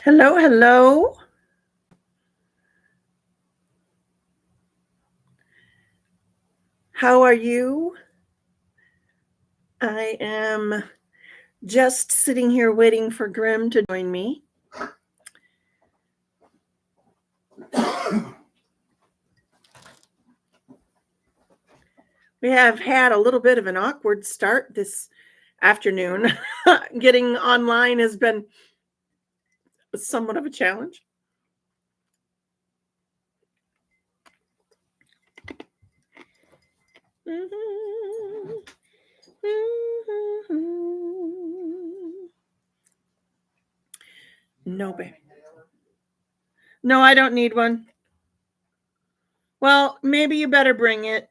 Hello, hello. How are you? I am just sitting here waiting for Grim to join me. We have had a little bit of an awkward start this afternoon. Getting online has been somewhat of a challenge. No, baby. No, I don't need one. Well, maybe you better bring it.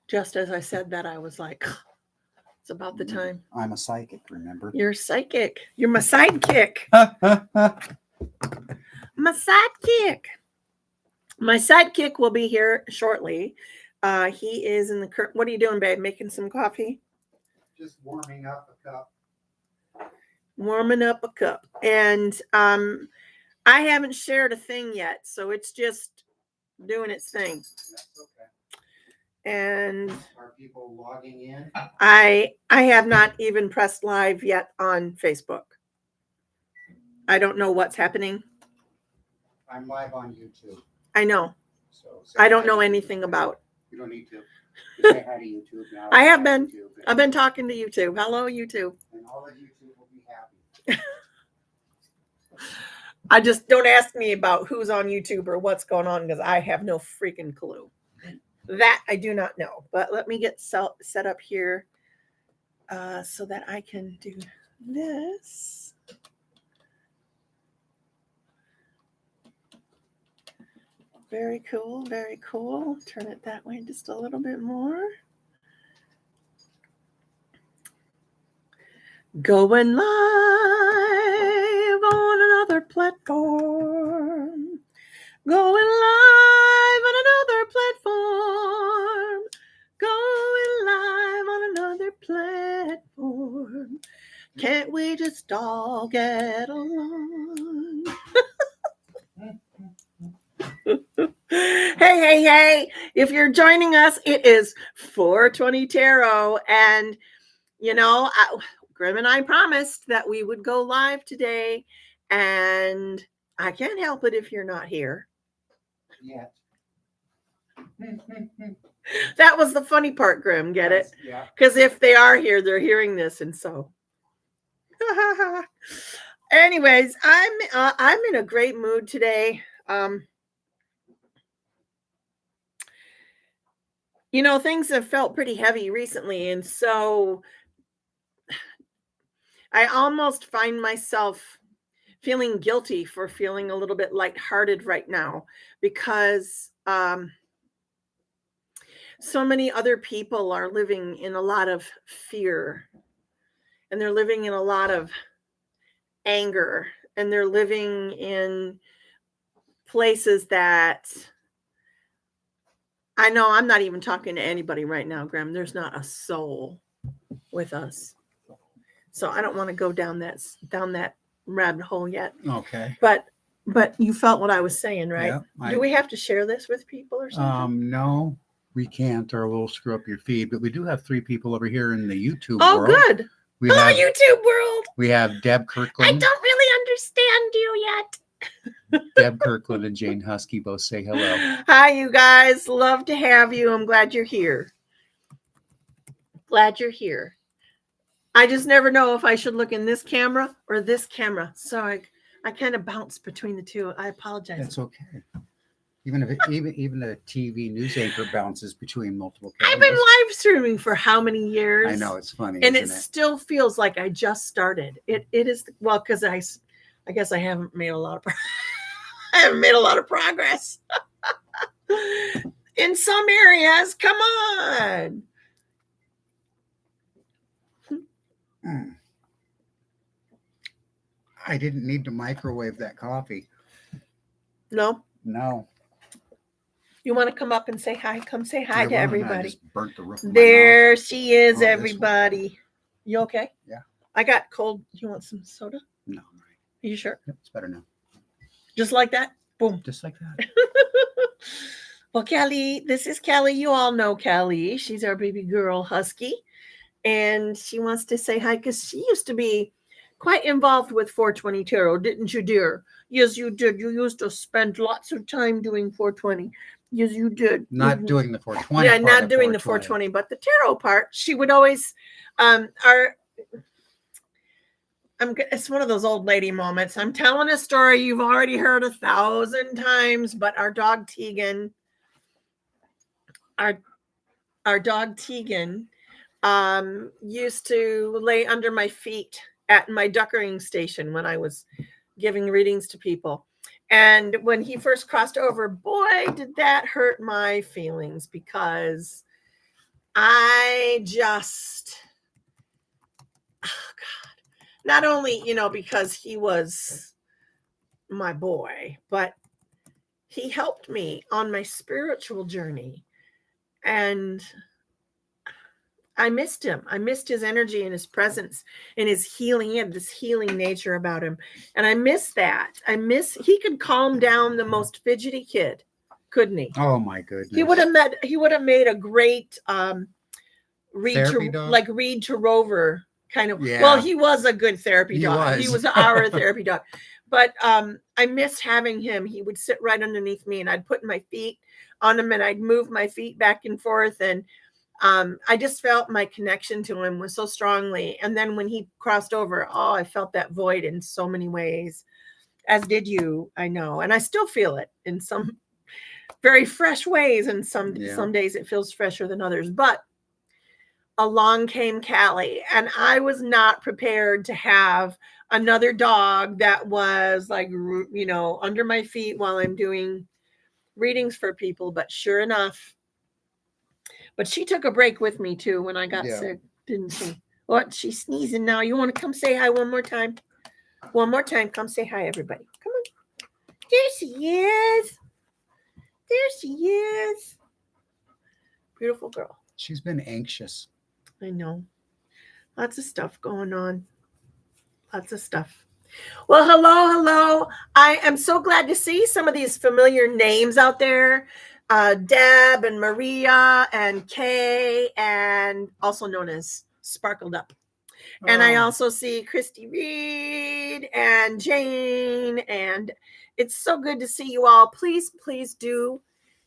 Just as I said that, I was like, it's about the time. I'm a psychic, remember? You're psychic. You're my sidekick. My sidekick. My sidekick will be here shortly. He is in the current. What are you doing, babe? Making some coffee? Just warming up a cup. Warming up a cup. And I haven't shared a thing yet, so it's just doing its thing. That's okay. And are people logging in? I have not even pressed live yet on Facebook. I don't know what's happening. I'm live on YouTube. I know. So I don't know anything about. You don't need to. Just say hi to YouTube now. I have been. I've been talking to YouTube. Hello, YouTube. And all of YouTube will be happy. I just don't ask me about who's on YouTube or what's going on because I have no freaking clue. That I do not know. But let me get set up here so that I can do this. Very cool, very cool. Turn it that way just a little bit more. Going live on another platform. Going live on another platform. Going live on another platform. Can't we just all get along? Hey. If you're joining us, it is 420 Tarot. And, you know, Grim and I promised that we would go live today. And I can't help it if you're not here. Yeah. That was the funny part, Grim. Get it? Yeah. Because if they are here, they're hearing this. And so. Anyways, I'm in a great mood today. You know, things have felt pretty heavy recently, and so I almost find myself feeling guilty for feeling a little bit lighthearted right now because so many other people are living in a lot of fear, and they're living in a lot of anger, and they're living in places that I know I'm not even talking to anybody right now, Graham. There's not a soul with us. So I don't want to go down that rabbit hole yet. Okay. But you felt what I was saying, right? Yeah, Do we have to share this with people or something? No, we can't, or we'll screw up your feed. But we do have 3 people over here in the YouTube world. world. Good. Hello, YouTube world. We have Deb Kirkland. I don't really understand you yet. Deb Kirkland and Jane Husky both say hello. Hi, you guys. Love to have you. I'm glad you're here. Glad you're here. I just never know if I should look in this camera or this camera. So I kind of bounce between the two. I apologize. That's okay. Even a TV news anchor bounces between multiple cameras. I've been live streaming for how many years? I know, it's funny. And it still feels like I just started. It is, well, because I guess I haven't made a lot of progress. In some areas. Come on. I didn't need to microwave that coffee. No. You want to come up and say hi? Come say hi to everybody. I just burnt the roof of my there mouth. she is, everybody. You okay? Yeah. I got cold. You want some soda? No, I'm right. Are you sure? Yep, it's better now. Just like that? Boom. Just like that. Well, Callie, this is Callie. You all know Callie. She's our baby girl husky. And she wants to say hi because she used to be quite involved with 420 Tarot, didn't you, dear? Yes, you did. You used to spend lots of time doing 420. Yes, you did. Not doing the 420. Yeah, part not of doing the 420, but the tarot part. She would always, it's one of those old lady moments. I'm telling a story you've already heard 1,000 times, but our dog Tegan, our dog Tegan, used to lay under my feet at my duckering station when I was giving readings to people. And when he first crossed over, boy, did that hurt my feelings, because I just, oh God, not only, because he was my boy, but he helped me on my spiritual journey. And I missed him. I missed his energy and his presence and his healing. He had this healing nature about him. And I miss that. He could calm down the most fidgety kid, couldn't he? Oh my goodness. He would have made a great read to Rover kind of. Yeah. Well, he was a good therapy dog. Was. He was our therapy dog. But I miss having him. He would sit right underneath me, and I'd put my feet on him, and I'd move my feet back and forth, and I just felt my connection to him was so strongly. And then when he crossed over, I felt that void in so many ways, as did you, I know. And I still feel it in some very fresh ways. And some days it feels fresher than others. But along came Callie, and I was not prepared to have another dog that was like, under my feet while I'm doing readings for people. But sure enough, but she took a break with me too when I got sick, didn't she? What? She's sneezing now. You want to come say hi one more time? One more time. Come say hi, everybody. Come on. There she is. There she is. Beautiful girl. She's been anxious. I know. Lots of stuff going on. Lots of stuff. Well, hello. I am so glad to see some of these familiar names out there. Deb and Maria and Kay, and also known as Sparkled Up. And I also see Christy Reed and Jane, and it's so good to see you all. Please do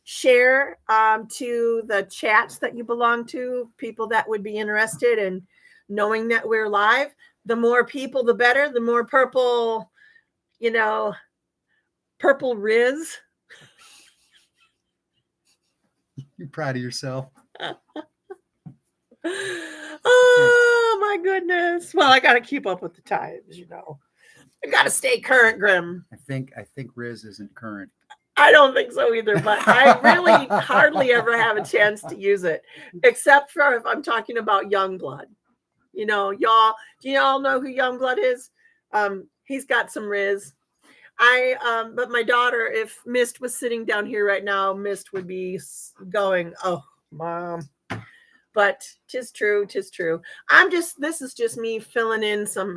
share to the chats that you belong to, people that would be interested in knowing that we're live. The more people, the better. The more purple, purple Riz. You're proud of yourself. Oh my goodness. Well, I got to keep up with the times, I got to stay current, Grim. I think Riz isn't current. I don't think so either, but I really hardly ever have a chance to use it, except for if I'm talking about Youngblood. Y'all, do y'all know who Youngblood is? He's got some Riz. But my daughter, if Mist was sitting down here right now, Mist would be going, "Oh, Mom." But 'tis true. This is just me filling in some,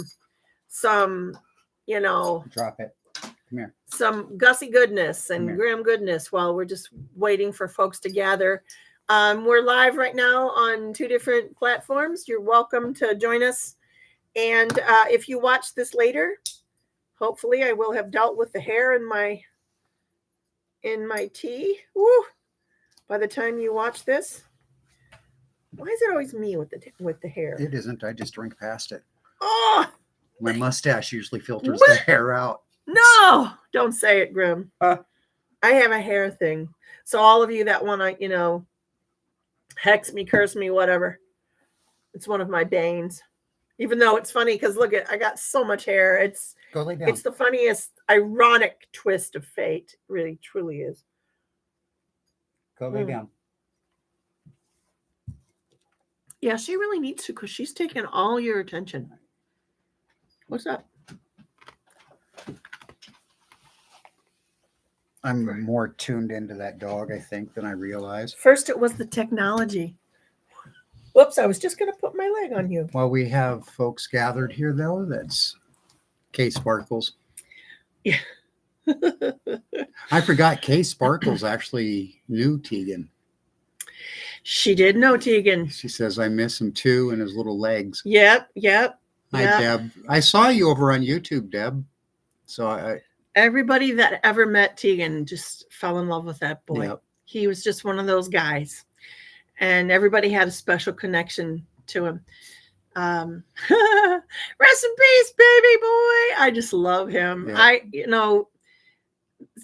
Drop it. Come here. Some Gussie goodness and Graham goodness while we're just waiting for folks to gather. We're live right now on 2 different platforms. You're welcome to join us. And if you watch this later, hopefully I will have dealt with the hair in my tea. Woo! By the time you watch this. Why is it always me with the hair? It isn't. I just drink past it. Oh! My mustache usually filters the hair out. No! Don't say it, Grim. I have a hair thing. So all of you that want to, hex me, curse me, whatever. It's one of my banes. Even though it's funny because look I got so much hair. Go lay down. It's the funniest ironic twist of fate. It really, truly is. Go lay down. Yeah, she really needs to because she's taking all your attention. What's up? I'm more tuned into that dog, I think, than I realize. First, it was the technology. Whoops, I was just going to put my leg on you. Well, we have folks gathered here, though. That's Kay Sparkles. Yeah. I forgot Kay Sparkles actually knew Tegan. She did know Tegan. She says, I miss him too and his little legs. Yep. Hi, Deb. I saw you over on YouTube, Deb. So everybody that ever met Tegan just fell in love with that boy. Yep. He was just one of those guys. And everybody had a special connection to him. Rest in peace, baby boy. I just love him. Yeah.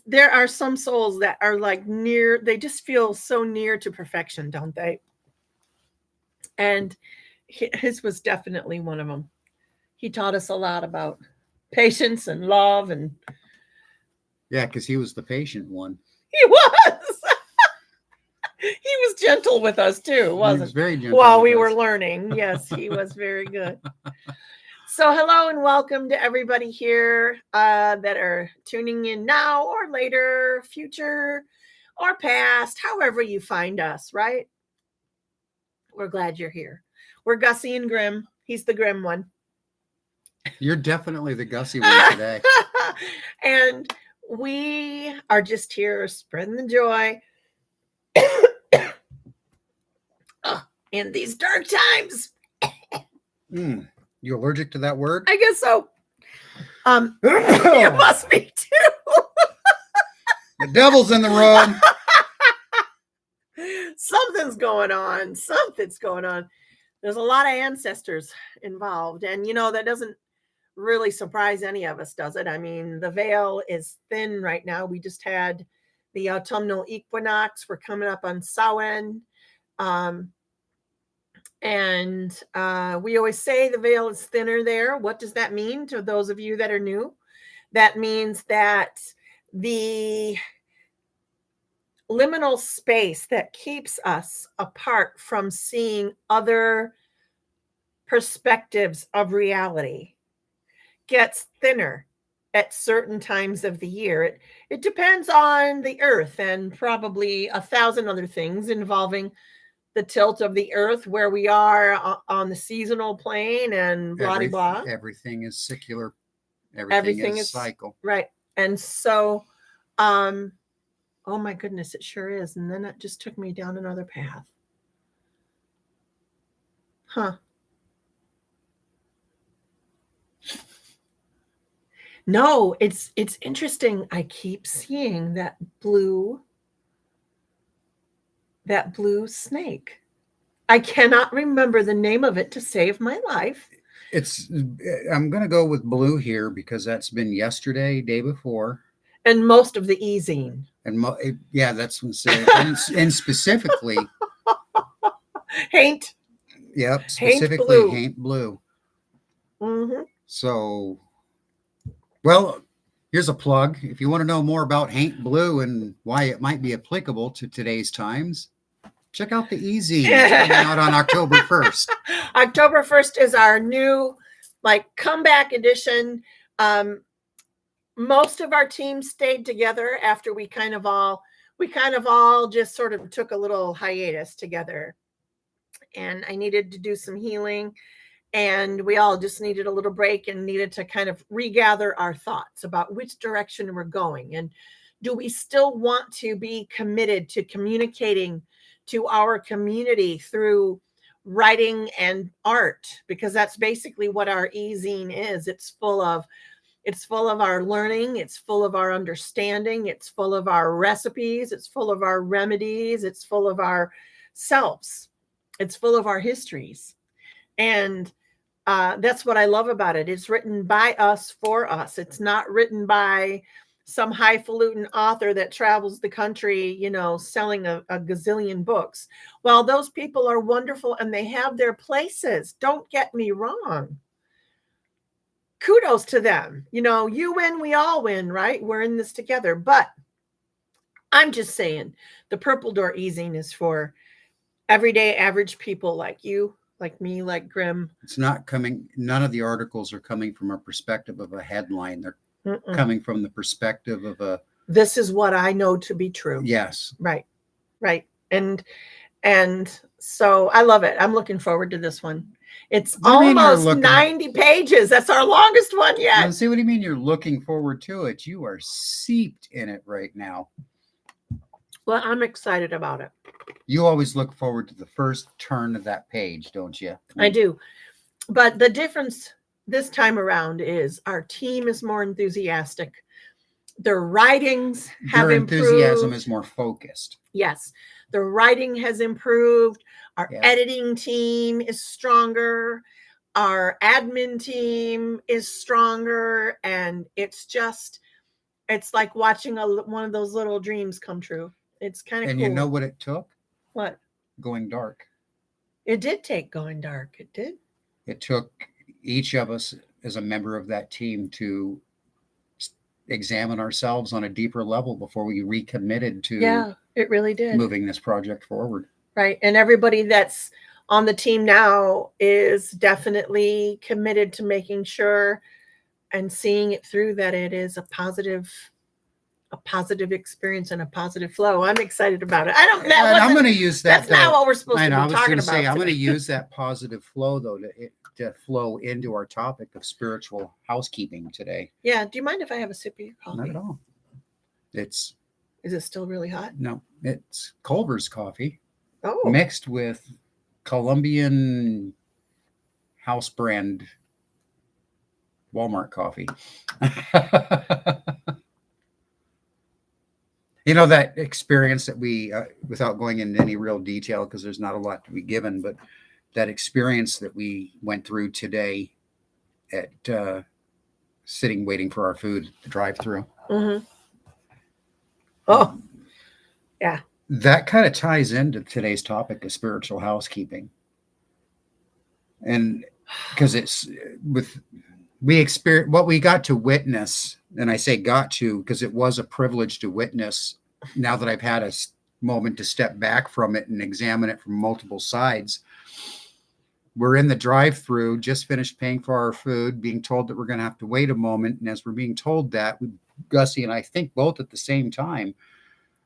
There are some souls that are like they just feel so near to perfection, don't they? And his was definitely one of them. He taught us a lot about patience and love. And yeah, because he was the patient one. He was. He was gentle with us too, wasn't he? Was very gentle while we were learning. Yes, he was very good. So hello and welcome to everybody here that are tuning in now or later, future or past, however you find us, right? We're glad you're here. We're Gussie and Grim. He's the Grim one. You're definitely the Gussie one today. And we are just here spreading the joy in these dark times. You allergic to that word? I guess so. It must be too. The devil's in the room. Something's going on. There's a lot of ancestors involved. And, that doesn't really surprise any of us, does it? I mean, the veil is thin right now. We just had the autumnal equinox. We're coming up on Samhain. And we always say the veil is thinner there. What does that mean to those of you that are new? That means that the liminal space that keeps us apart from seeing other perspectives of reality gets thinner at certain times of the year. It depends on the earth and probably 1,000 other things involving the tilt of the earth, where we are on the seasonal plane and blah, blah. Everything is secular. Everything is cycle. Right. And so, oh my goodness, it sure is. And then it just took me down another path. Huh. No, it's interesting. I keep seeing that blue snake. I cannot remember the name of it to save my life. I'm going to go with blue here because that's been yesterday, day before. And most of the ezine. And yeah, that's what and specifically. Haint. Yep, specifically haint blue. Mm-hmm. So, well, here's a plug. If you want to know more about haint blue and why it might be applicable to today's times, check out the ezine coming out on October 1st. October 1st is our new comeback edition. Most of our team stayed together after we kind of all just sort of took a little hiatus together. And I needed to do some healing, and we all just needed a little break and needed to kind of regather our thoughts about which direction we're going. And do we still want to be committed to communicating to our community through writing and art? Because that's basically what our ezine is. It's full of our learning. It's full of our understanding. It's full of our recipes. It's full of our remedies. It's full of our selves. It's full of our histories. And that's what I love about it. It's written by us for us. It's not written by some highfalutin author that travels the country, selling a gazillion books. Well, those people are wonderful and they have their places. Don't get me wrong. Kudos to them. You win, we all win, right? We're in this together. But I'm just saying the Purple Door ezine is for everyday average people like you, like me, like Grim. It's not coming. None of the articles are coming from a perspective of a headline. They're coming from the perspective of this is what I know to be true. Yes. Right. And So I love it. I'm looking forward to this one. It's What do you mean you're almost looking? 90 pages. That's our longest one yet. Let's see, what do you mean you're looking forward to it? You are seeped in it right now. Well, I'm excited about it. You always look forward to the first turn of that page, don't you? I do. But the difference this time around is our team is more enthusiastic. Their writings have Their improved. enthusiasm is more focused. Yes. The writing has improved. Our Yeah. editing team is stronger. Our admin team is stronger. And it's like watching one of those little dreams come true. It's kind of And cool. you know what it took? What? Going dark. It did take going dark. It did. It took each of us as a member of that team to examine ourselves on a deeper level before we recommitted to it really did. Moving this project forward. Right. And everybody that's on the team now is definitely committed to making sure and seeing it through that it is a positive experience and a positive flow. I'm excited about it. I'm going to use that. That's not what we're supposed to be talking about. I'm going to use that positive flow though to flow into our topic of spiritual housekeeping today. Yeah. Do you mind if I have a sip of your coffee? Not at all. Is it still really hot? No, it's Culver's coffee. Oh. Mixed with Colombian house brand Walmart coffee. You know, that experience that we, without going into any real detail, because there's not a lot to be given, but that experience that we went through today at sitting, waiting for our food to drive through. Mm-hmm. Oh, yeah. That kind of ties into today's topic of spiritual housekeeping. And because it's what we got to witness, and I say got to because it was a privilege to witness now that I've had a moment to step back from it and examine it from multiple sides. We're in the drive-through, just finished paying for our food, being told that we're going to have to wait a moment. And as we're being told that, Gussie and I think both at the same time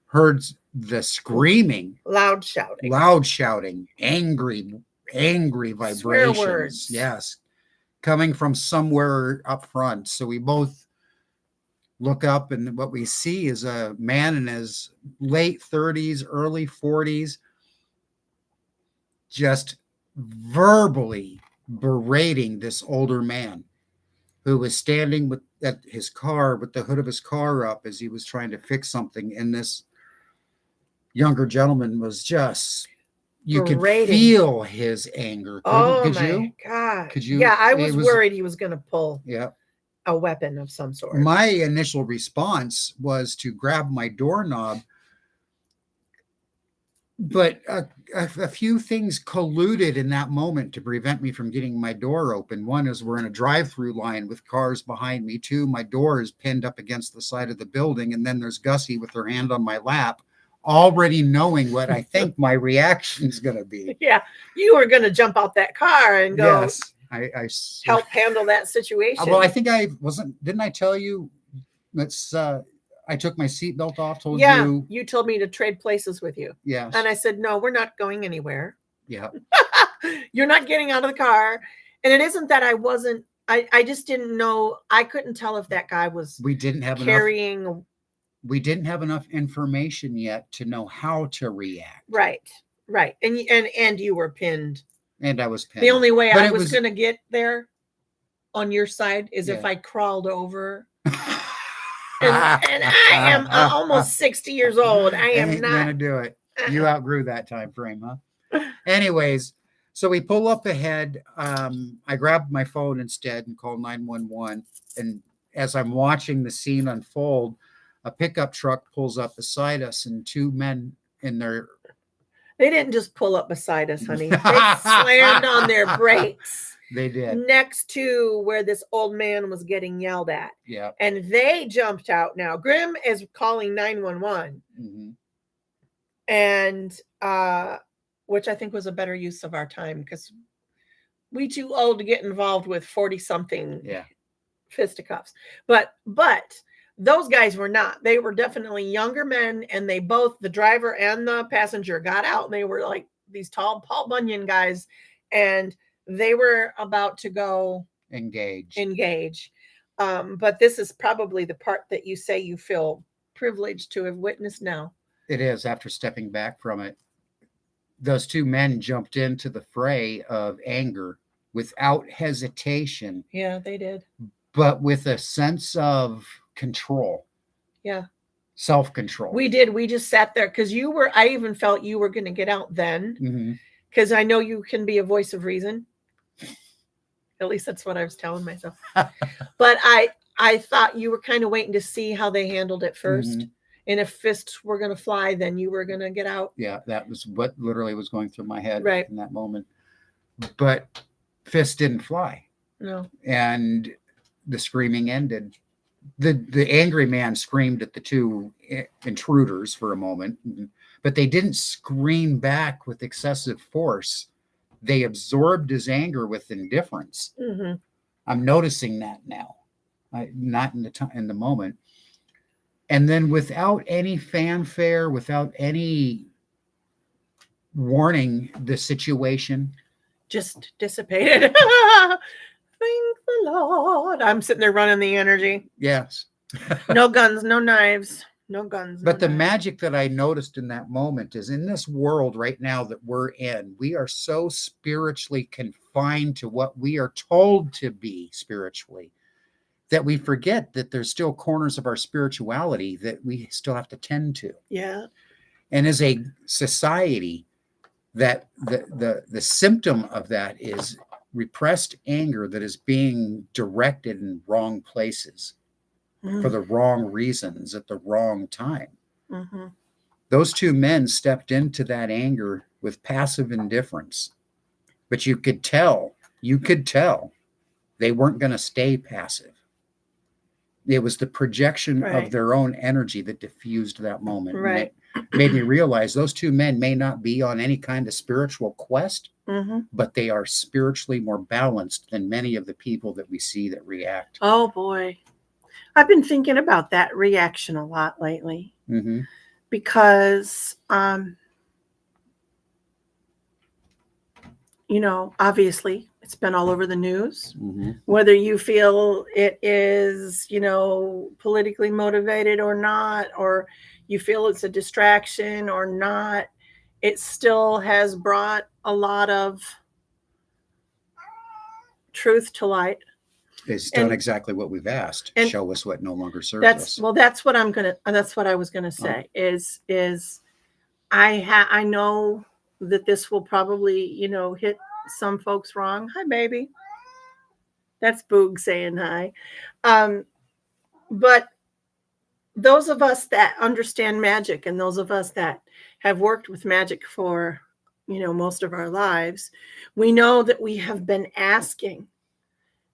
heard the screaming, loud shouting, angry vibrations. Swear words. Yes. Coming from somewhere up front. So we both look up, and what we see is a man in his late 30s, early 40s, just verbally berating this older man who was standing at his car with the hood of his car up as he was trying to fix something. And this younger gentleman was just, you could feel his anger. God. Could you? Yeah, I was worried he was going to pull a weapon of some sort. My initial response was to grab my doorknob, but a few things colluded in that moment to prevent me from getting my door open. One is we're in a drive-through line with cars behind me. Two, my door is pinned up against the side of the building. And then there's Gussie with her hand on my lap, already knowing what I think my reaction is going to be. Yeah, you were going to jump out that car and go. Yes, I help handle that situation. Well, I think didn't I tell you? I took my seatbelt off. You told me to trade places with you. Yes. And I said, no, we're not going anywhere. Yeah. You're not getting out of the car. And it isn't that I just didn't know. I couldn't tell if that guy was we didn't have enough information yet to know how to react. Right. And you were pinned. And I was pinned. The only way I was going to get there on your side is if I crawled over. And I am almost 60 years old. I am not going to do it. You outgrew that time frame, huh? Anyways, so we pull up ahead. I grabbed my phone instead and called 911. And as I'm watching the scene unfold, a pickup truck pulls up beside us, and two men in their... They didn't just pull up beside us, honey. They slammed on their brakes. They did. Next to where this old man was getting yelled at. Yeah. And they jumped out now. Grim is calling 911. Mm-hmm. And which I think was a better use of our time because we too old to get involved with 40-something fisticuffs. But those guys were not. They were definitely younger men, and they both, the driver and the passenger, got out, and they were like these tall Paul Bunyan guys, and they were about to go engage. But this is probably the part that you say you feel privileged to have witnessed now. It is. After stepping back from it, those two men jumped into the fray of anger without hesitation. Yeah, they did. But with a sense of control. Yeah. Self-control. We did. We just sat there because I even felt you were going to get out then, because I know you can be a voice of reason. At least that's what I was telling myself. But I thought you were kind of waiting to see how they handled it first. And if fists were going to fly, then you were going to get out. Yeah, that was what literally was going through my head right in that moment. But fists didn't fly. No. And the screaming ended. The angry man screamed at the two intruders for a moment, but they didn't scream back with excessive force. They absorbed his anger with indifference. I'm noticing that now, not in the moment. And then without any fanfare, without any warning, the situation just dissipated. Thank the Lord. I'm sitting there running the energy. Yes. No guns, no knives, no guns. But the magic that I noticed in that moment is in this world right now that we're in, we are so spiritually confined to what we are told to be spiritually that we forget that there's still corners of our spirituality that we still have to tend to. Yeah. And as a society, that the symptom of that is repressed anger that is being directed in wrong places for the wrong reasons at the wrong time. Those two men stepped into that anger with passive indifference, but you could tell they weren't going to stay passive. It was the projection of their own energy that diffused that moment. Right. And it made me realize those two men may not be on any kind of spiritual quest, but they are spiritually more balanced than many of the people that we see that react. Oh, boy. I've been thinking about that reaction a lot lately. Because, obviously, it's been all over the news. Whether you feel it is, politically motivated or not, or you feel it's a distraction or not, it still has brought a lot of truth to light. It's done exactly what we've asked. Show us what no longer serves us. Well, that's what I was gonna say. Is I know that this will probably, hit some folks wrong. Hi, baby. That's Boog saying hi. But those of us that understand magic and those of us that have worked with magic for, most of our lives, we know that we have been asking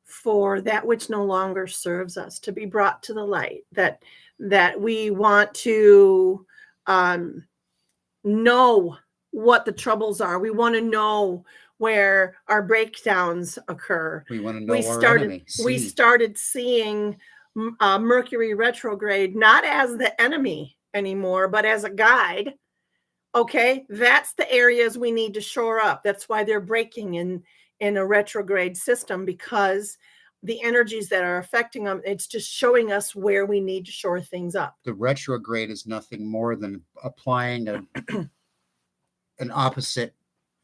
for that which no longer serves us to be brought to the light, that we want to know what the troubles are. We want to know where our breakdowns occur. We want to know our enemy. We started seeing Mercury retrograde not as the enemy anymore, but as a guide. Okay, that's the areas we need to shore up. That's why they're breaking in a retrograde system, because the energies that are affecting them, it's just showing us where we need to shore things up. The retrograde is nothing more than applying an opposite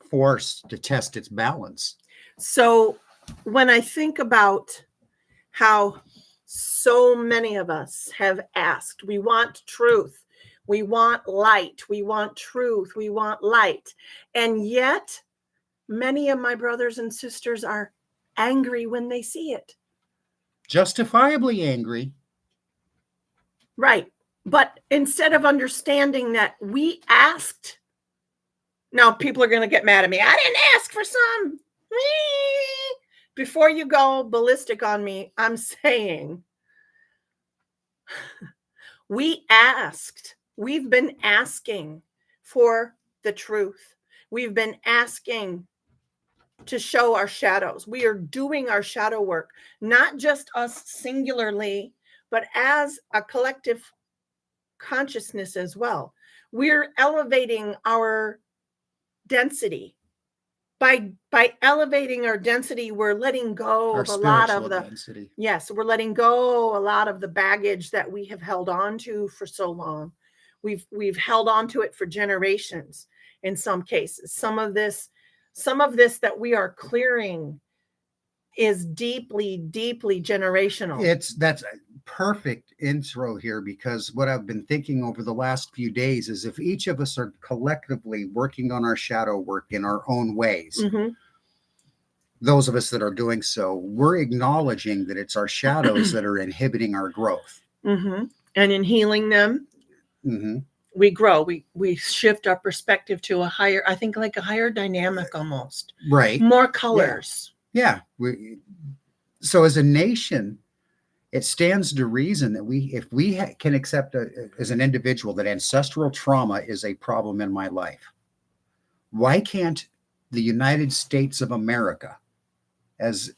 force to test its balance. So when I think about how so many of us have asked, we want truth, we want light, we want truth, we want light, and yet many of my brothers and sisters are angry when they see it. Justifiably angry. Right. But instead of understanding that we asked, now people are going to get mad at me. I didn't ask for some. Before you go ballistic on me, I'm saying we asked. We've been asking for the truth. We've been asking to show our shadows. We are doing our shadow work, not just us singularly, but as a collective consciousness as well. We're elevating our density. By elevating our density, we're letting go Our of a lot spiritual of the density. yes, we're letting go a lot of the baggage that we have held on to for so long. We've held on to it for generations in some cases. Some of this that we are clearing is deeply, deeply generational. That's a perfect intro here, because what I've been thinking over the last few days is if each of us are collectively working on our shadow work in our own ways, those of us that are doing so, we're acknowledging that it's our shadows that are inhibiting our growth. And in healing them, we grow. We shift our perspective to a higher, I think, like a higher dynamic almost. Right. More colors. Yeah. So as a nation, it stands to reason that if we can accept as an individual that ancestral trauma is a problem in my life, why can't the United States of America, as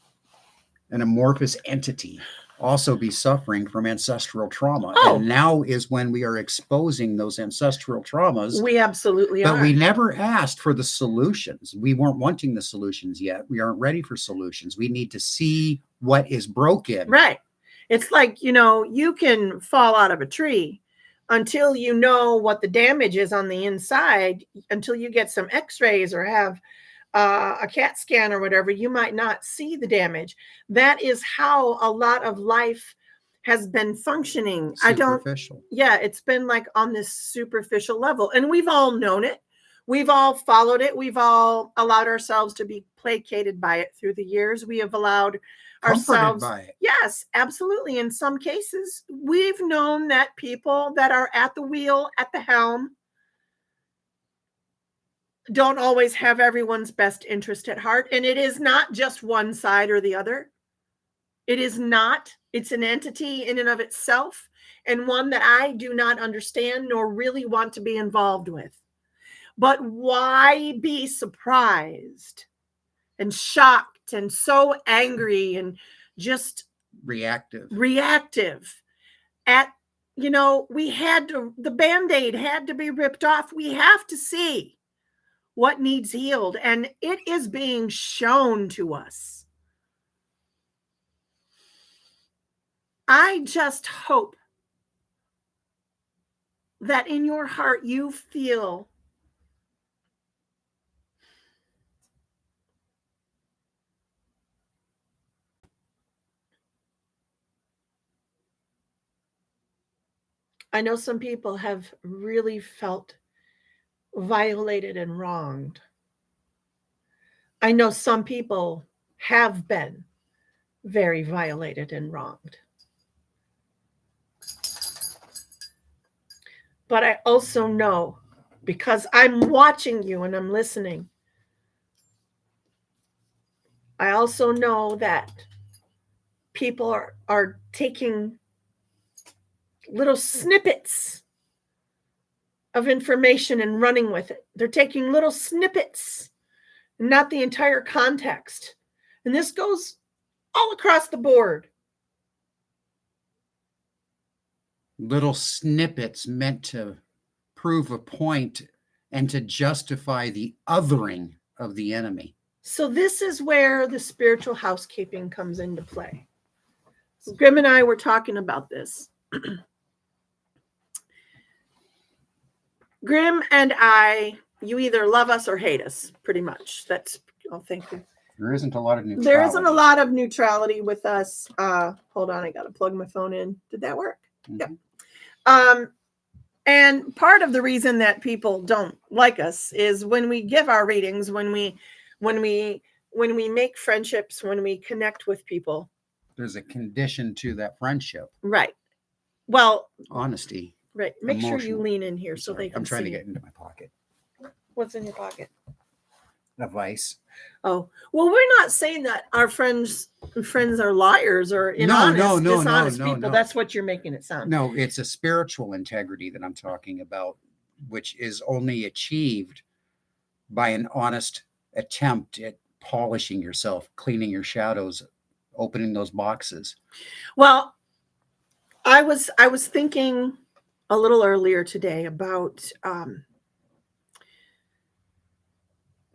an amorphous entity, also be suffering from ancestral trauma? And now is when we are exposing those ancestral traumas. We absolutely are. But we never asked for the solutions. We weren't wanting the solutions yet. We aren't ready for solutions. We need to see what is broken. Right. It's like, you can fall out of a tree until you know what the damage is on the inside, until you get some x-rays or have a CAT scan or whatever, you might not see the damage. That is how a lot of life has been functioning. Superficial. It's been like on this superficial level, and we've all known it. We've all followed it. We've all allowed ourselves to be placated by it through the years. We have allowed ourselves by it. Yes, absolutely. In some cases, we've known that people that are at the wheel, at the helm, don't always have everyone's best interest at heart. And it is not just one side or the other. It is not. It's an entity in and of itself, and one that I do not understand nor really want to be involved with. But why be surprised and shocked and so angry and just reactive at, the Band-Aid had to be ripped off. We have to see what needs healed, and it is being shown to us. I just hope that in your heart you feel I know some people have really felt violated and wronged. I know some people have been very violated and wronged. But I also know, because I'm watching you and I'm listening, I also know that people are taking little snippets of information and running with it. They're taking little snippets, not the entire context. And this goes all across the board. Little snippets meant to prove a point and to justify the othering of the enemy. So this is where the spiritual housekeeping comes into play. So Grim and I were talking about this. Grim and I, you either love us or hate us, pretty much. Thank you. There isn't a lot of neutrality. There isn't a lot of neutrality with us. Hold on, I got to plug my phone in. Did that work? Yep. And part of the reason that people don't like us is when we give our readings, when we make friendships, when we connect with people. There's a condition to that friendship. Right. Well, honesty. Right. Make sure you lean in here so they can see. I'm trying to get into my pocket. What's in your pocket? A vice. Oh, well, we're not saying that our friends are liars or dishonest people. No. That's what you're making it sound. No, it's a spiritual integrity that I'm talking about, which is only achieved by an honest attempt at polishing yourself, cleaning your shadows, opening those boxes. Well, I was thinking a little earlier today about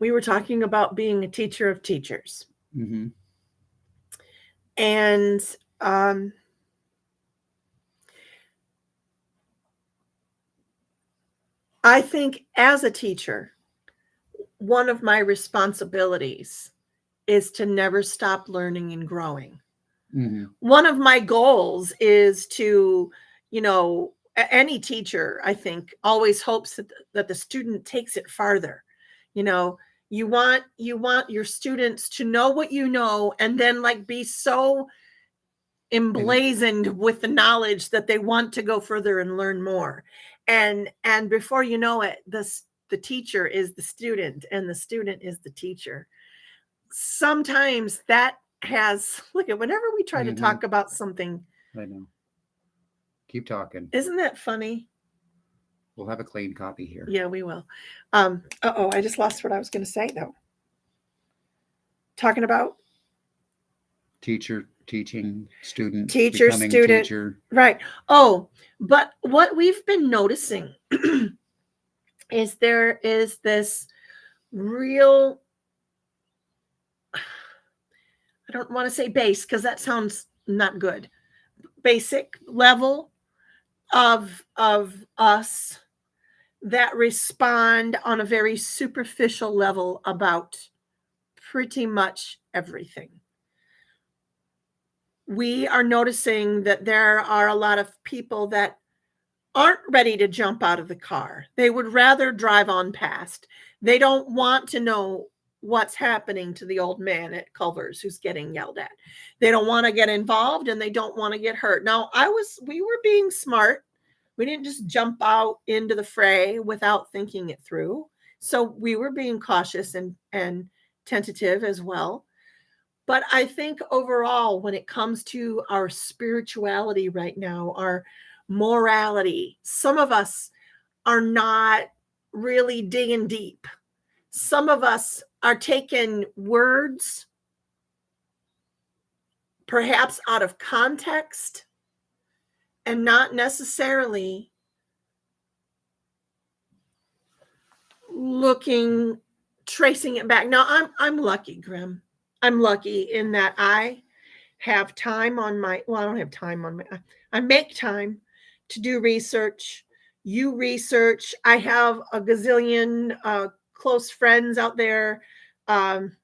we were talking about being a teacher of teachers. Mm-hmm. And um, I think as a teacher, one of my responsibilities is to never stop learning and growing. Mm-hmm. One of my goals is to, any teacher, I think, always hopes that the student takes it farther. You know, you want your students to know what you know, and then like be so And emblazoned with the knowledge that they want to go further and learn more. And before you know it, the teacher is the student and the student is the teacher. Sometimes that has, look at, whenever we try to mm-hmm. talk about something, I know. Keep talking. isn't that funny? We'll have a clean copy here. Yeah, we will. I just lost what I was going to say though. Talking about Teacher, teaching, student, teacher, becoming student, teacher. right? Oh, but what we've been noticing is there is this real, I don't want to say base because that sounds not good, basic level of us that respond on a very superficial level about pretty much everything. We are noticing that there are a lot of people that aren't ready to jump out of the car. They would rather drive on past. They don't want to know what's happening to the old man at Culver's who's getting yelled at. They don't want to get involved and they don't want to get hurt. Now, we were being smart. We didn't just jump out into the fray without thinking it through. So we were being cautious and tentative as well. But I think overall, when it comes to our spirituality right now, our morality, some of us are not really digging deep. Some of us are taking words perhaps out of context and not necessarily tracing it back. Now I'm lucky, Grim. I'm lucky in that I have time on my, well, I don't have time on my, I make time to do research. You research. I have a gazillion close friends out there. Um,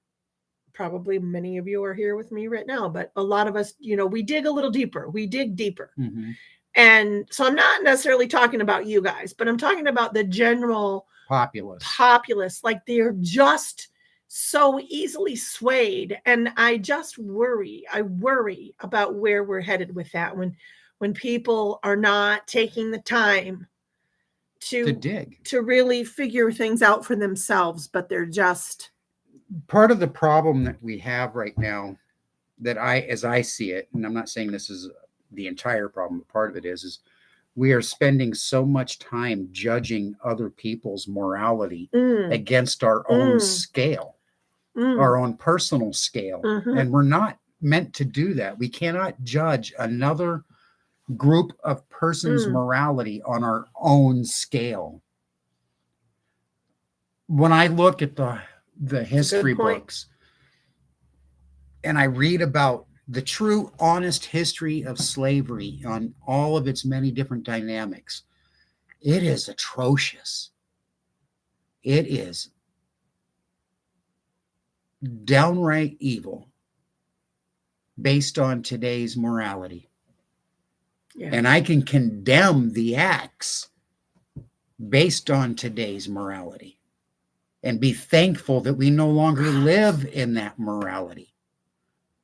Probably many of you are here with me right now, but a lot of us, we dig a little deeper. We dig deeper. Mm-hmm. And so I'm not necessarily talking about you guys, but I'm talking about the general populace. Like they're just so easily swayed. And I worry about where we're headed with that when people are not taking the time to dig, to really figure things out for themselves, but they're just part of the problem that we have right now, that as I see it, and I'm not saying this is the entire problem, but part of it is we are spending so much time judging other people's morality against our own scale, our own personal scale. Mm-hmm. And we're not meant to do that. We cannot judge another group of persons' morality on our own scale. When I look at the history books and I read about the true honest history of slavery on all of its many different dynamics, it is atrocious. It is downright evil based on today's morality. Yeah. And I can condemn the acts based on today's morality and be thankful that we no longer live in that morality.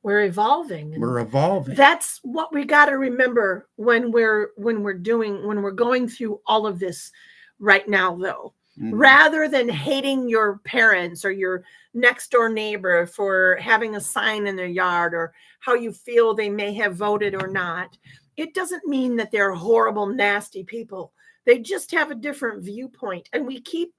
We're evolving. We're evolving. That's what we got to remember when we're going through all of this right now, though. Mm-hmm. Rather than hating your parents or your next door neighbor for having a sign in their yard or how you feel they may have voted or not, it doesn't mean that they're horrible, nasty people. They just have a different viewpoint, and we keep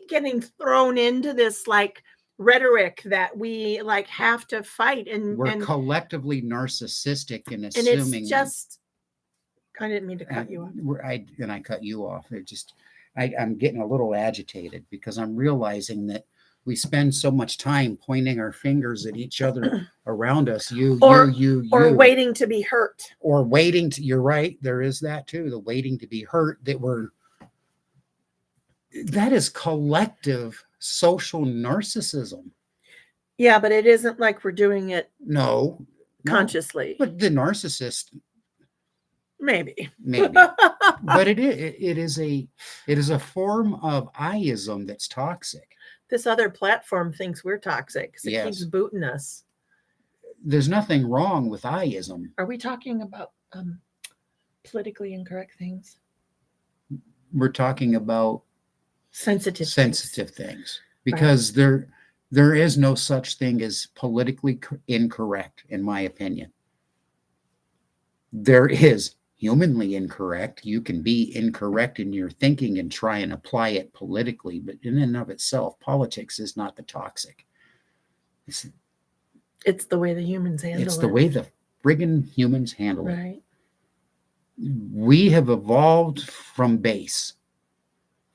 getting thrown into this like rhetoric that we like have to fight, and we're collectively narcissistic and assuming. And it's just, I didn't mean to cut you off. I cut you off. I'm getting a little agitated because I'm realizing that we spend so much time pointing our fingers at each other around us. Or you. waiting to be hurt. Or waiting to, you're right, there is that too, the waiting to be hurt, that is collective social narcissism. Yeah, but it isn't like we're doing it No. consciously. But the narcissist, maybe. But it is a form of I-ism that's toxic. This other platform thinks we're toxic because it Yes. keeps booting us. There's nothing wrong with I-ism. Are we talking about politically incorrect things? We're talking about sensitive things. Because right. There is no such thing as politically incorrect, in my opinion. There is humanly incorrect. You can be incorrect in your thinking and try and apply it politically, but in and of itself, politics is not the toxic. It's the way the humans handle it. It's the way the friggin' humans handle it. Right. We have evolved from base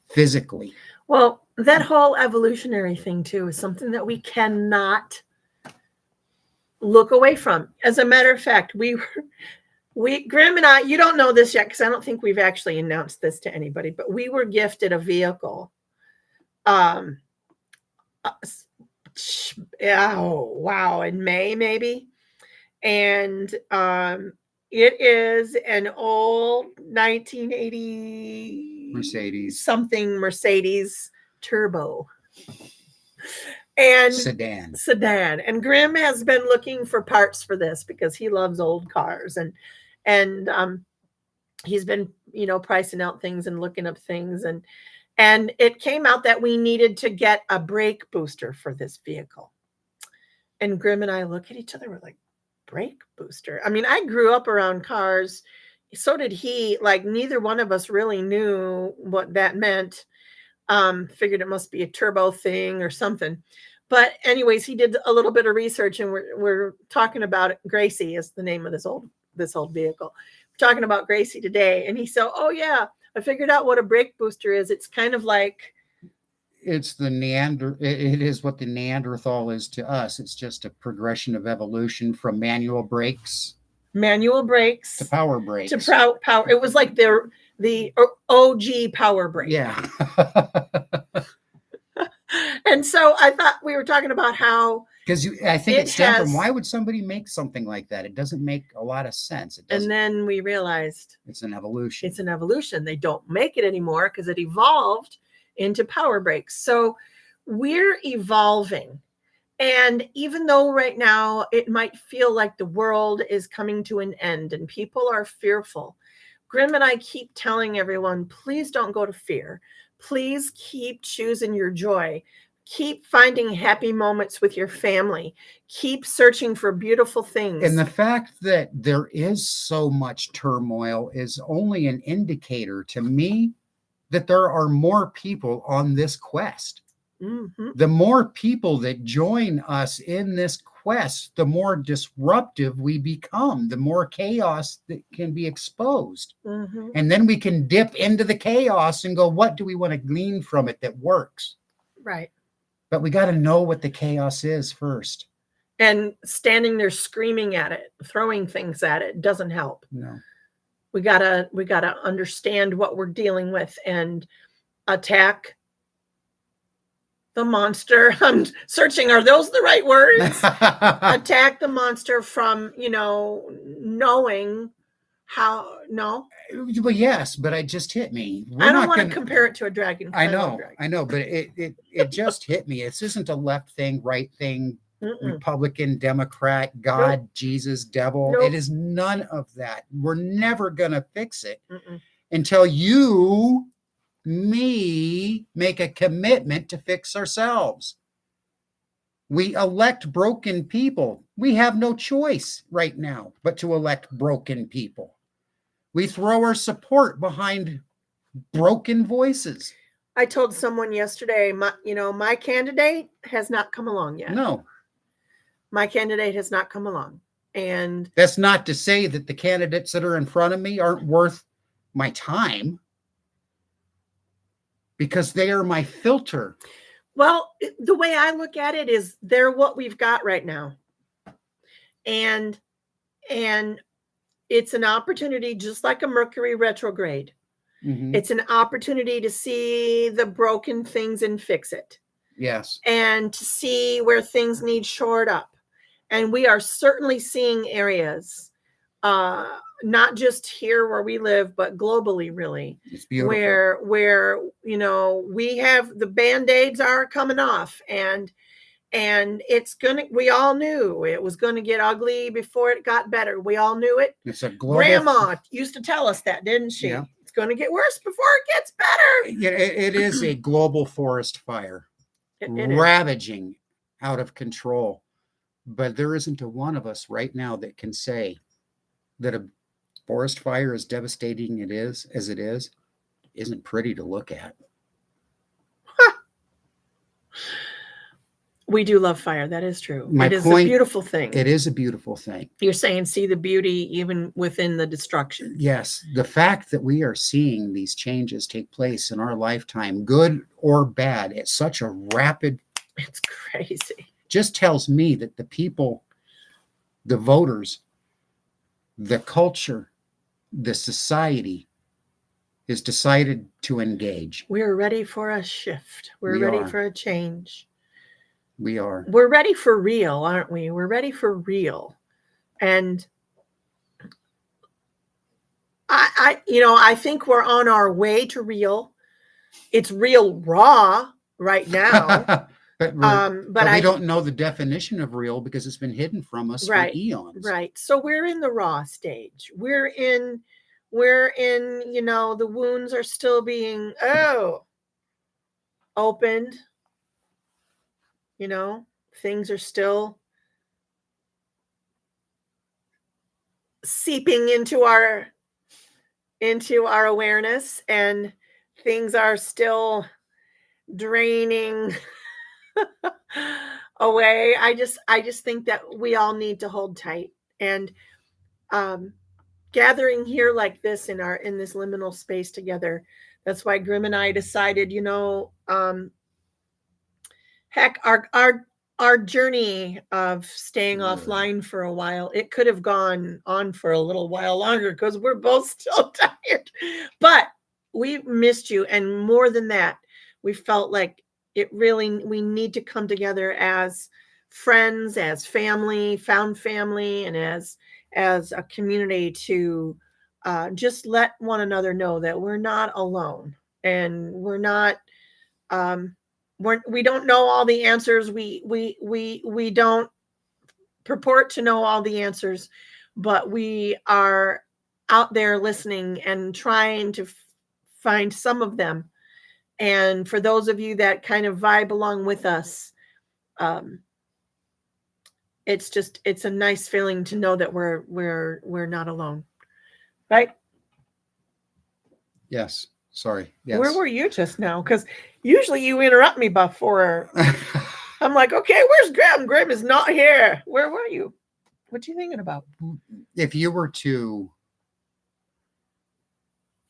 physically. Well, that whole evolutionary thing too is something that we cannot look away from. As a matter of fact, Grim and I, you don't know this yet because I don't think we've actually announced this to anybody, but we were gifted a vehicle. In May maybe. And it is an old 1980 Mercedes turbo and sedan. And Grim has been looking for parts for this because he loves old cars, and he's been pricing out things and looking up things, and it came out that we needed to get a brake booster for this vehicle. And Grim and I look at each other, we're like, brake booster? I mean, I grew up around cars. So did he. Like, neither one of us really knew what that meant. Figured it must be a turbo thing or something. But anyways, he did a little bit of research, and we're talking about it. Gracie is the name of this old vehicle. We're talking about Gracie today. And he said, oh yeah, I figured out what a brake booster is. It's kind of like, it's it is what the Neanderthal is to us. It's just a progression of evolution from manual brakes to power brakes to power. It was like the OG power brake. Yeah. And so I thought we were talking about how, because I think it's different. Why would somebody make something like that? It doesn't make a lot of sense. And then we realized it's an evolution. It's an evolution. They don't make it anymore because it evolved into power brakes. So we're evolving. And even though right now it might feel like the world is coming to an end and people are fearful, Grim and I keep telling everyone, please don't go to fear. Please keep choosing your joy. Keep finding happy moments with your family. Keep searching for beautiful things. And the fact that there is so much turmoil is only an indicator to me that there are more people on this quest. Mm-hmm. The more people that join us in this quest, the more disruptive we become, the more chaos that can be exposed. Mm-hmm. And then we can dip into the chaos and go, what do we want to glean from it that works? Right. But we got to know what the chaos is first. And standing there screaming at it, throwing things at it doesn't help. No. We gotta understand what we're dealing with and attack the monster. I'm searching, are those the right words? Attack the monster from, knowing how. No. Well, yes, but it just hit me. I don't want to compare it to a dragon. I know, but it just hit me. This isn't a left thing, right thing, Republican, Democrat, God, nope. Jesus, devil. Nope. It is none of that. We're never going to fix it until you, me, make a commitment to fix ourselves. We elect broken people. We have no choice right now but to elect broken people. We throw our support behind broken voices. I told someone yesterday, my candidate has not come along yet. No. My candidate has not come along. And that's not to say that the candidates that are in front of me aren't worth my time, because they are my filter. Well, the way I look at it is they're what we've got right now. And and it's an opportunity, just like a Mercury retrograde. Mm-hmm. It's an opportunity to see the broken things and fix it, Yes. and to see where things need shored up. And we are certainly seeing areas, not just here where we live, but globally, really, It's beautiful. where we have the band-aids are coming off, and we all knew it was gonna get ugly before it got better. We all knew it. It's a global. Grandma used to tell us that, didn't she? Yeah. It's gonna get worse before it gets better. Yeah, it is a global forest fire, It ravaging out of control. But there isn't a one of us right now that can say that a forest fire, as devastating as it is, isn't pretty to look at. We do love fire. That is true. My it is point- a beautiful thing. It is a beautiful thing. You're saying see the beauty even within the destruction. Yes, the fact that we are seeing these changes take place in our lifetime, good or bad, at such a rapid, It's crazy. just tells me that the people, the voters, the culture, the society is decided to engage. We're ready for a shift. We're We ready are. for a change. We are. We're ready for real, aren't we? We're ready for real. And I think we're on our way to real. It's real raw right now. but but we don't know the definition of real because it's been hidden from us for eons. Right. So we're in the raw stage. We're in, the wounds are still being opened. Things are still seeping into our awareness, and things are still draining away. I just think that we all need to hold tight, and gathering here like this in this liminal space together. That's why Grim and I decided, heck, our journey of staying offline for a while, it could have gone on for a little while longer because we're both still tired. But we missed you, and more than that, we felt like we need to come together as friends, as family, found family, and as a community to just let one another know that we're not alone, and we're not we don't know all the answers. We don't purport to know all the answers, but we are out there listening and trying to find some of them. And for those of you that kind of vibe along with us, it's a nice feeling to know that we're not alone, right? Yes. Sorry. Yes. Where were you just now? Because usually you interrupt me before. I'm like, okay, where's Graham? Graham is not here. Where were you? What are you thinking about? If you were to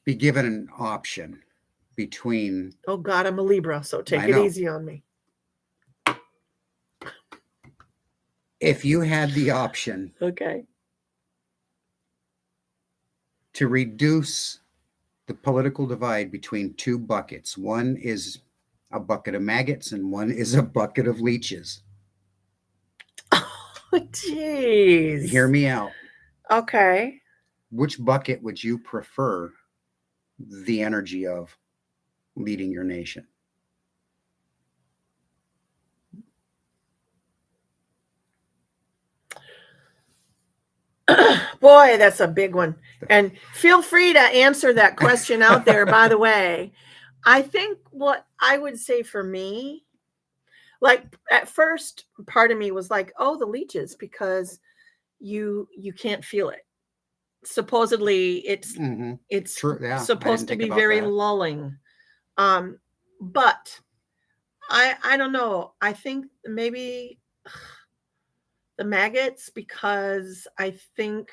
be given an option between... Oh, God, I'm a Libra, so take it easy on me. If you had the option... Okay. To reduce the political divide between two buckets. One is a bucket of maggots and one is a bucket of leeches. Oh, jeez. Hear me out. Okay. Which bucket would you prefer the energy of leading your nation? Boy, that's a big one. And feel free to answer that question out there, by the way. I think what I would say for me, like at first part of me was like, oh, the leeches, because you can't feel it. Supposedly it's True, yeah. supposed to be very lulling. But I don't know. I think maybe the maggots, because I think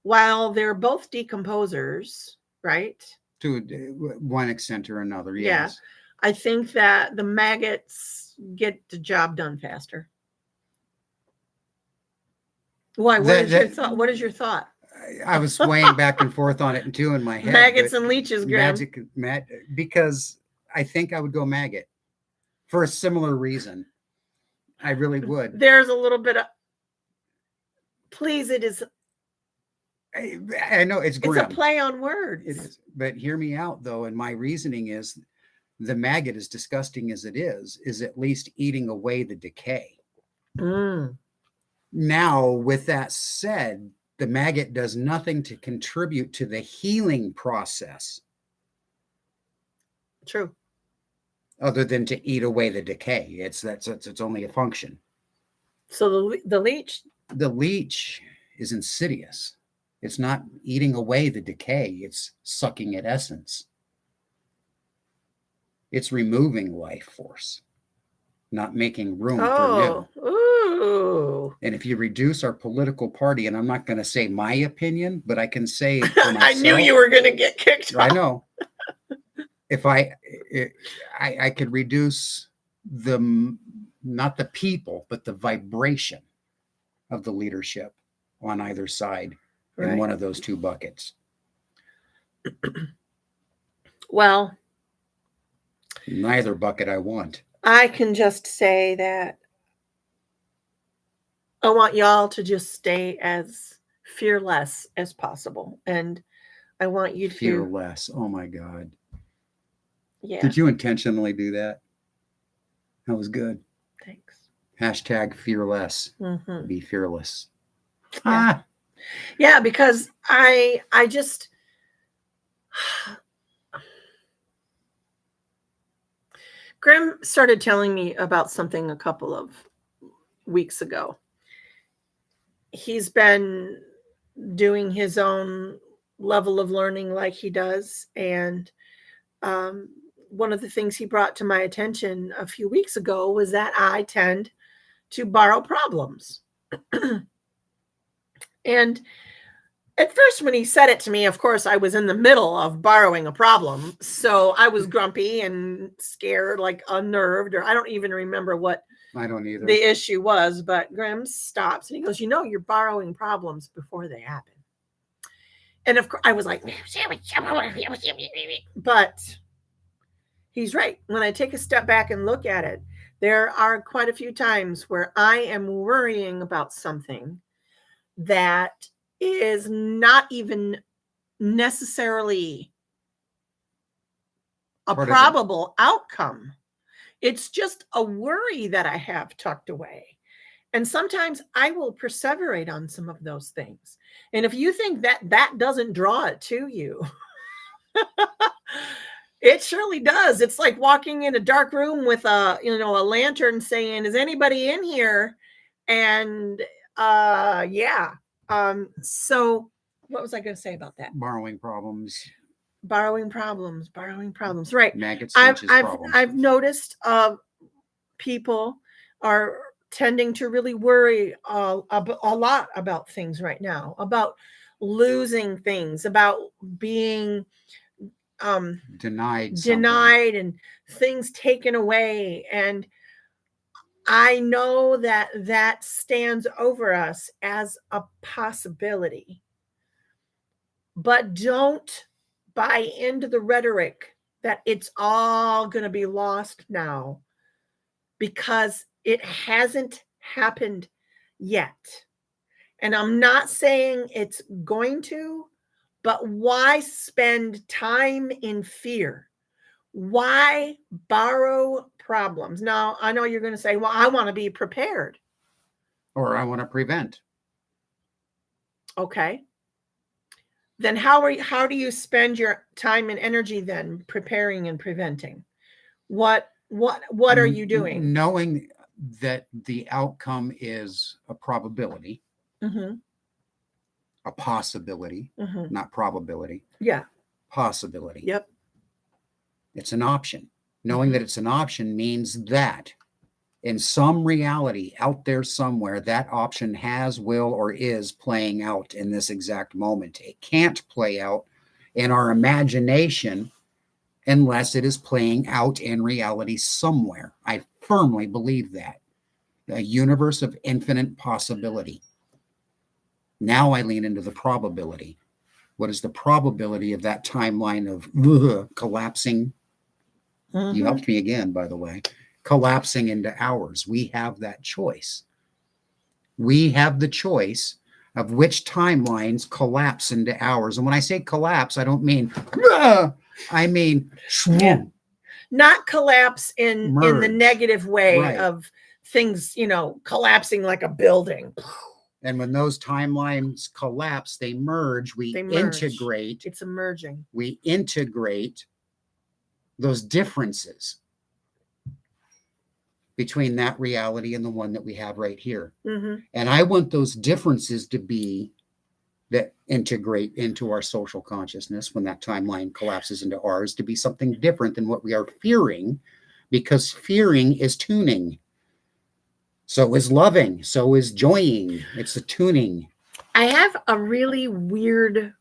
while they're both decomposers, right? To one extent or another, yes. I think that the maggots get the job done faster. Why? What is your thought? What is your thought? I was swaying back and forth on it too in my head. Maggots and leeches, Grim. Because I think I would go maggot for a similar reason. I really would. There's a little bit of, please, it is. I know it's grim. It's a play on words. It is, but hear me out though. And my reasoning is, the maggot, as disgusting as it is at least eating away the decay. Now, with that said, the maggot does nothing to contribute to the healing process. True. Other than to eat away the decay. It's only a function. So the leech? The leech is insidious. It's not eating away the decay. It's sucking at essence. It's removing life force, not making room for new. Ooh. And if you reduce our political party, and I'm not going to say my opinion, but I can say for myself, I knew you were going to get kicked off. I know. If I could reduce not the people, but the vibration of the leadership on either side in one of those two buckets. Well, neither bucket I want. I can just say that I want y'all to just stay as fearless as possible. And I want you to... Fearless. Oh my God. Yeah. Did you intentionally do that? That was good. Thanks. Hashtag fearless. Mm-hmm. Be fearless. Yeah. Yeah, because I just... Grim started telling me about something a couple of weeks ago. He's been doing his own level of learning like he does. And one of the things he brought to my attention a few weeks ago was that I tend to borrow problems. And at first, when he said it to me, of course, I was in the middle of borrowing a problem. So I was grumpy and scared, like unnerved, or I don't even remember what I don't either. The issue was. But Grim stops and he goes, you're borrowing problems before they happen. And of course, I was like, but he's right. When I take a step back and look at it, there are quite a few times where I am worrying about something that is not even necessarily a probable outcome. It's just a worry that I have tucked away. And sometimes I will perseverate on some of those things. And if you think that doesn't draw it to you, it surely does. It's like walking in a dark room with a lantern saying, is anybody in here? And yeah. So what was I going to say about that? Borrowing problems. Right. Maggots, I've noticed people are tending to really worry a lot about things right now, about losing things, about being denied and things taken away. And I know that stands over us as a possibility, but don't buy into the rhetoric that it's all going to be lost now, because it hasn't happened yet. And I'm not saying it's going to, but why spend time in fear? Why borrow problems? Now, I know you're going to say, well, I want to be prepared. Or I want to prevent. Okay. Then how do you spend your time and energy then preparing and preventing? What are you doing? Knowing that the outcome is a probability, a possibility, not probability. Yeah. Possibility. Yep. It's an option. Knowing that it's an option means that in some reality out there somewhere, that option has, will, or is playing out in this exact moment. It can't play out in our imagination unless it is playing out in reality somewhere. I firmly believe that. A universe of infinite possibility. Now I lean into the probability. What is the probability of that timeline of collapsing? You helped me again, by the way. Collapsing into ours. We have that choice. We have the choice of which timelines collapse into ours. And when I say collapse, I don't mean, I mean, Yeah. Not collapse in the Merge. negative way Right. of things, collapsing like a building. And when those timelines collapse, they merge. They merge. Integrate. It's emerging. We integrate those differences between that reality and the one that we have right here. And I want those differences to be that integrate into our social consciousness when that timeline collapses into ours to be something different than what we are fearing, because fearing is tuning. So is loving. So is joying. It's a tuning. I have a really weird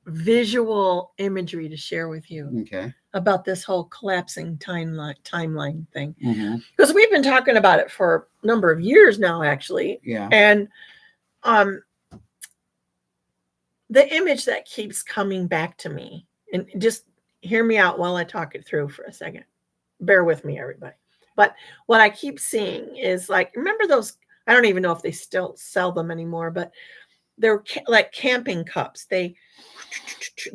visual imagery to share with you. Okay. About this whole collapsing timeline thing. Mm-hmm. Because we've been talking about it for a number of years now, actually. Yeah. And the image that keeps coming back to me, and just hear me out while I talk it through for a second. Bear with me, everybody. But what I keep seeing is like, remember those, I don't even know if they still sell them anymore, but they're like camping cups. They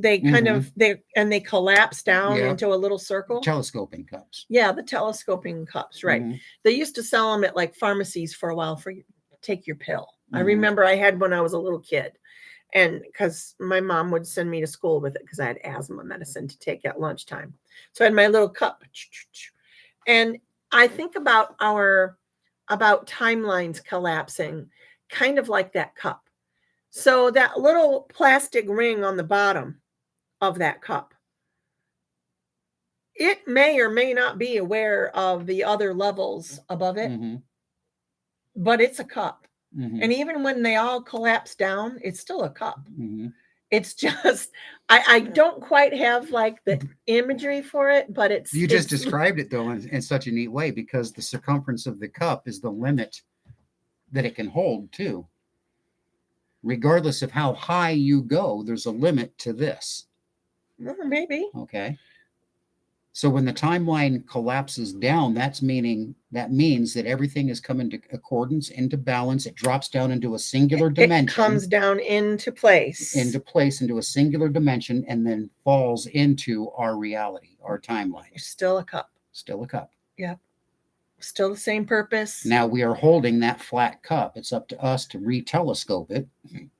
kind of, they collapse down into a little circle. Telescoping cups. Yeah, the telescoping cups, right. They used to sell them at like pharmacies for a while for take your pill. I remember I had when I was a little kid. And because my mom would send me to school with it because I had asthma medicine to take at lunchtime. So I had my little cup. And I think about timelines collapsing, kind of like that cup. So that little plastic ring on the bottom of that cup, it may or may not be aware of the other levels above it, but it's a cup. And even when they all collapse down, it's still a cup. It's just, I don't quite have like the imagery for it, but it's. You just described it though in such a neat way, because the circumference of the cup is the limit that it can hold too. Regardless of how high you go, there's a limit to this. Maybe. Okay. So when the timeline collapses down, that means that everything is come into accordance, into balance. It drops down into a singular dimension. It comes down into place. Into a singular dimension, and then falls into our reality, our timeline. Still a cup. Still a cup. Yep. Still the same purpose. Now we are holding that flat cup. It's up to us to re-telescope it.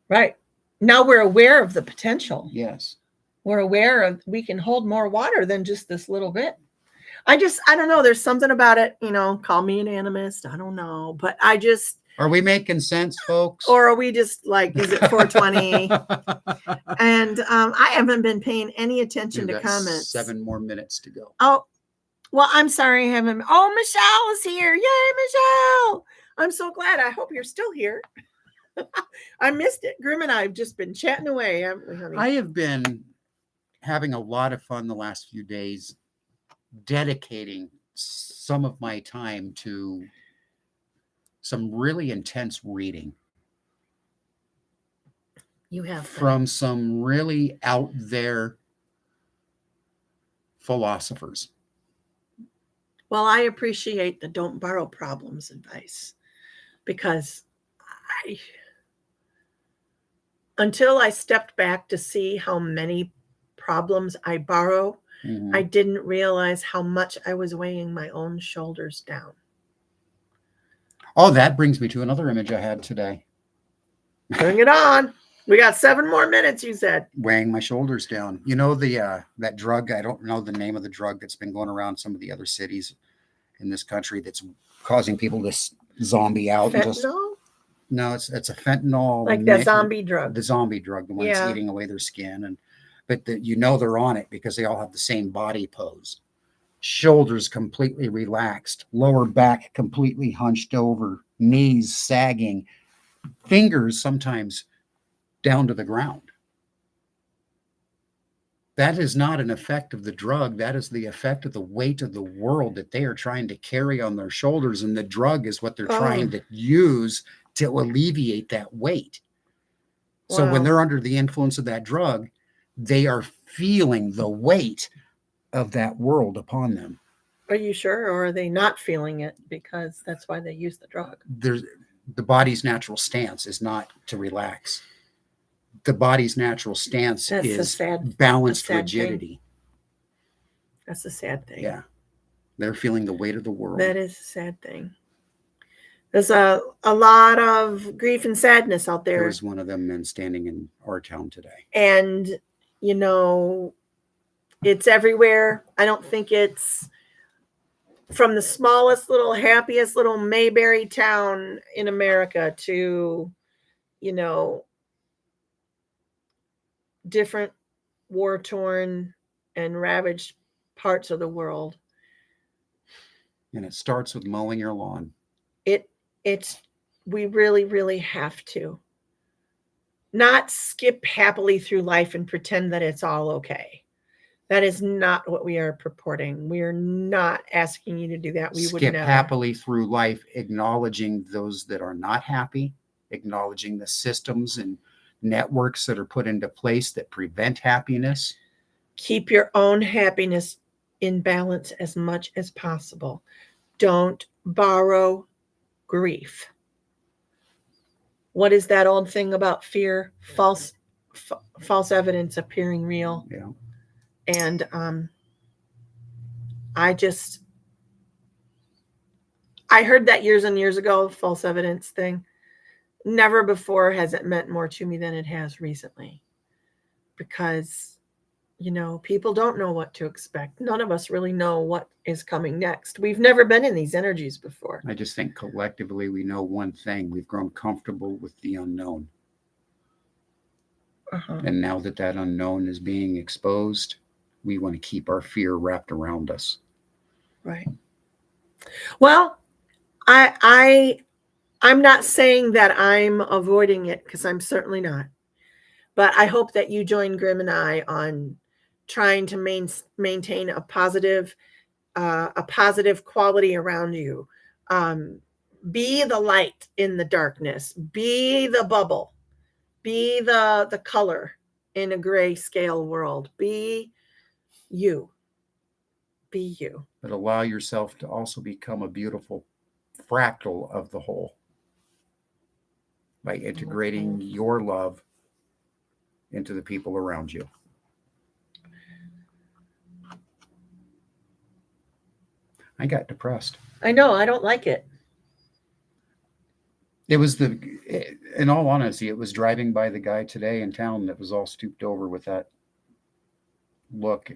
Right. Now we're aware of the potential. Yes. We're aware of we can hold more water than just this little bit. I don't know. There's something about it, call me an animist. I don't know. But are we making sense, folks? Or are we just like, is it 420? And I haven't been paying any attention to comments. 7 more minutes to go. Oh, well, I'm sorry I haven't. Oh, Michelle is here. Yay, Michelle. I'm so glad. I hope you're still here. I missed it. Grim and I have just been chatting away, haven't we, honey? I have been having a lot of fun the last few days, dedicating some of my time to some really intense reading. You have from some really out there philosophers. Well, I appreciate the don't borrow problems advice, because until I stepped back to see how many problems I borrow, I didn't realize how much I was weighing my own shoulders down. Oh, that brings me to another image I had today. Bring it on. We got 7 more minutes, you said. Weighing my shoulders down. You know, that drug, I don't know the name of the drug that's been going around some of the other cities in this country that's causing people to zombie out. Fentanyl? No, it's a fentanyl. Like the zombie drug. The zombie drug, the one that's eating away their skin. But they're on it because they all have the same body pose. Shoulders completely relaxed, lower back completely hunched over, knees sagging, fingers sometimes down to the ground. That is not an effect of the drug. That is the effect of the weight of the world that they are trying to carry on their shoulders. And the drug is what they're trying Oh, to use to alleviate that weight. So when wow. they're under the influence of that drug, they are feeling the weight of that world upon them. Are you sure, or are they not feeling it because that's why they use the drug? There's the body's natural stance is not to relax. The body's natural stance That's a is sad, balanced thing. rigidity. That's a sad thing. Yeah. They're feeling the weight of the world. That is a sad thing. There's a lot of grief and sadness out There there. was one of them men standing in our town today. And, you know, it's everywhere. I don't think it's from the smallest little, happiest little Mayberry town in America to, you know, different war-torn and ravaged parts of the world. And it starts with mowing your lawn. It's we really, really have to not skip happily through life and pretend that it's all okay. That is not what we are purporting. We are not asking you to do that. We would Skip never. happily through life, acknowledging those that are not happy, acknowledging the systems and networks that are put into place that prevent happiness. Keep your own happiness in balance as much as possible. Don't borrow grief. What is that old thing about fear? False evidence appearing real. Yeah. And I heard that years and years ago, false evidence thing. Never before has it meant more to me than it has recently. Because, you know, people don't know what to expect. None of us really know what is coming next. We've never been in these energies before. I just think collectively we know one thing. We've grown comfortable with the unknown. And now that that unknown is being exposed, we want to keep our fear wrapped around us. Right. Well, I'm not saying that I'm avoiding it, because I'm certainly not. But I hope that you join Grim and I on trying to maintain a positive quality around you. Be the light in the darkness. Be the bubble. Be the color in a grayscale world. Be you. Be you. But allow yourself to also become a beautiful fractal of the whole by integrating your love into the people around you. I got depressed. I know. I don't like it. It was in all honesty, it was driving by the guy today in town that was all stooped over with that look.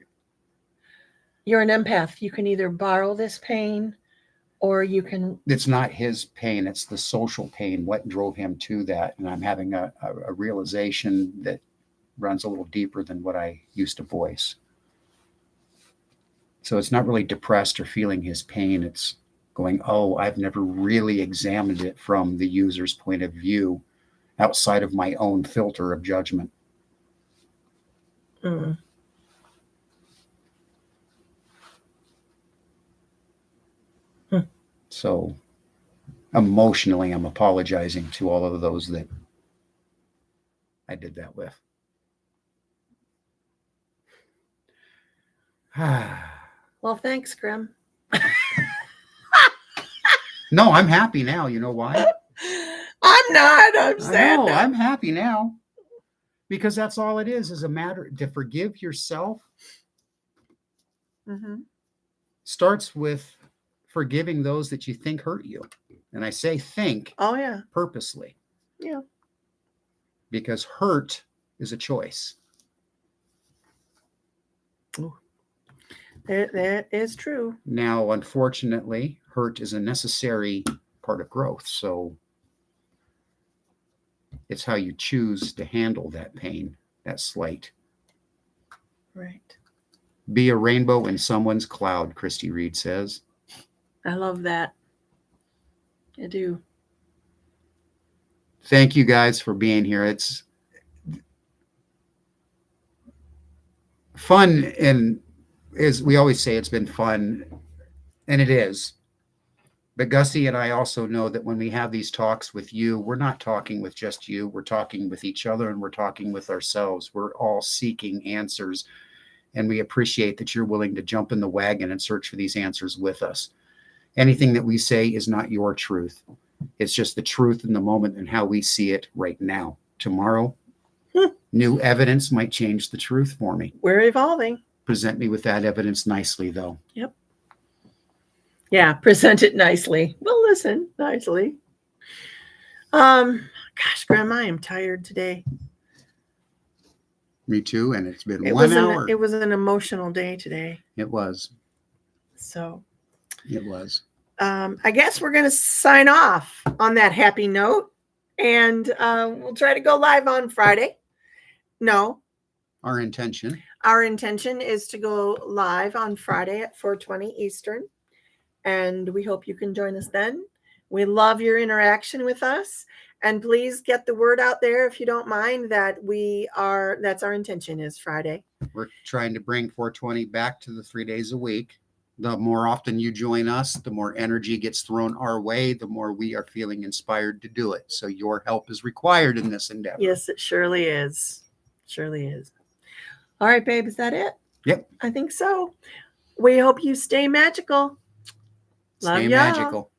You're an empath. You can either borrow this pain, or you can. It's not his pain, it's the social pain. What drove him to that? And I'm having a realization that runs a little deeper than what I used to voice. So it's not really depressed or feeling his pain. It's going, oh, I've never really examined it from the user's point of view outside of my own filter of judgment. Mm. So emotionally, I'm apologizing to all of those that I did that with. Well, thanks, Grim. No, I'm happy now. You know why? I'm not. I'm sad. No, I'm happy now. Because that's all it is a matter to forgive yourself. Mm-hmm. Starts with forgiving those that you think hurt you. And I say think. Oh, yeah. Purposely. Yeah. Because hurt is a choice. That is true. Now, unfortunately, hurt is a necessary part of growth. So it's how you choose to handle that pain, that slight. Right. Be a rainbow in someone's cloud, Christy Reed says. I love that. I do. Thank you guys for being here. It's fun, and is we always say it's been fun, and it is. But Gussie and I also know that when we have these talks with you, we're not talking with just you. We're talking with each other, and we're talking with ourselves. We're all seeking answers. And we appreciate that you're willing to jump in the wagon and search for these answers with us. Anything that we say is not your truth. It's just the truth in the moment and how we see it right now. Tomorrow, new evidence might change the truth for me. We're evolving. Present me with that evidence nicely, though. Yep. Yeah, present it nicely. We'll listen nicely. Gosh, Grandma, I am tired today. Me too, and it's been 1 hour. It was an emotional day today. It was. So. It was. I guess we're going to sign off on that happy note, and we'll try to go live on Friday. No. Our intention is to go live on Friday at 4:20 Eastern, and we hope you can join us then. We love your interaction with us, and please get the word out there if you don't mind that that's our intention is Friday. We're trying to bring 420 back to the 3 days a week. The more often you join us, the more energy gets thrown our way, the more we are feeling inspired to do it. So your help is required in this endeavor. Yes, it surely is. Surely is. All right, babe, is that it? Yep. I think so. We hope you stay magical. Love Stay y'all. magical.